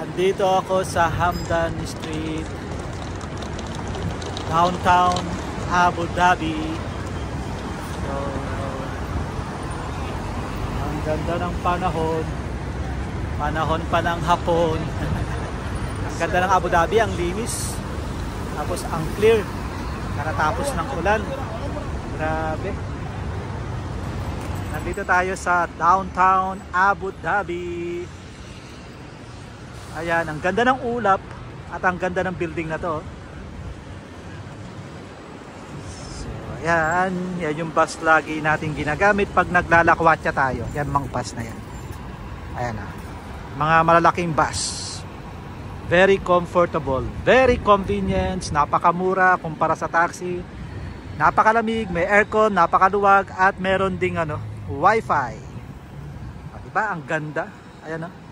Andito ako sa Hamdan Street, downtown Abu Dhabi. So, ang ganda ng panahon. Panahon pa ng hapon. Ang ganda ng Abu Dhabi, ang linis. Tapos ang clear. Karatapos ng ulan. Grabe. Nandito tayo sa downtown Abu Dhabi. Ayan, ang ganda ng ulap at ang ganda ng building na to. So, ayan, yan yung bus lagi natin ginagamit pag naglalakwatsa tayo. Yan mga bus na yan. Ayan na. Mga malalaking bus. Very comfortable, very convenient, napakamura kumpara sa taxi. Napakalamig, may aircon, napakaluwag at meron ding wifi. Diba? Ang ganda. Ayan o.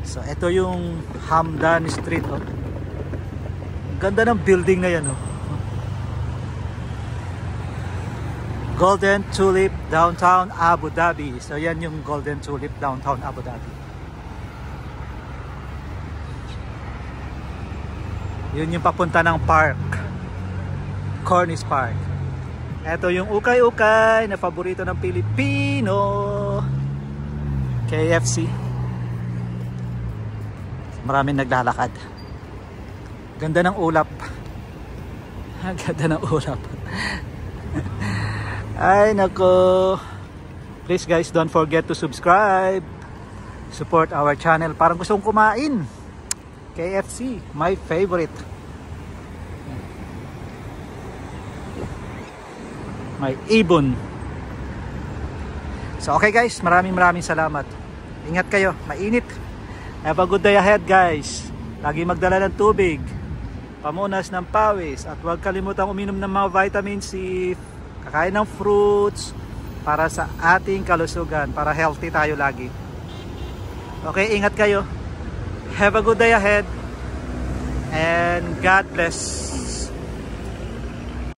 So, ito yung Hamdan Street. Oh. Ganda ng building na yan. Oh. Golden Tulip, downtown Abu Dhabi. So, yan yung Golden Tulip, downtown Abu Dhabi. Yun yung papunta ng park. Cornish Park. Ito yung ukay-ukay na paborito ng Pilipino. KFC. Maraming naglalakad. Ganda ng ulap. Ganda ng ulap. Ay nako. Please guys, don't forget to subscribe. Support our channel. Parang gusto kong kumain. KFC, my favorite. My ibon. So okay guys, maraming salamat. Ingat kayo, mainit. Have a good day ahead guys. Lagi magdala ng tubig, pamunas ng pawis, at huwag kalimutang uminom ng mga vitamin C, kakain ng fruits para sa ating kalusugan, para healthy tayo lagi. Okay, ingat kayo. Have a good day ahead and God bless.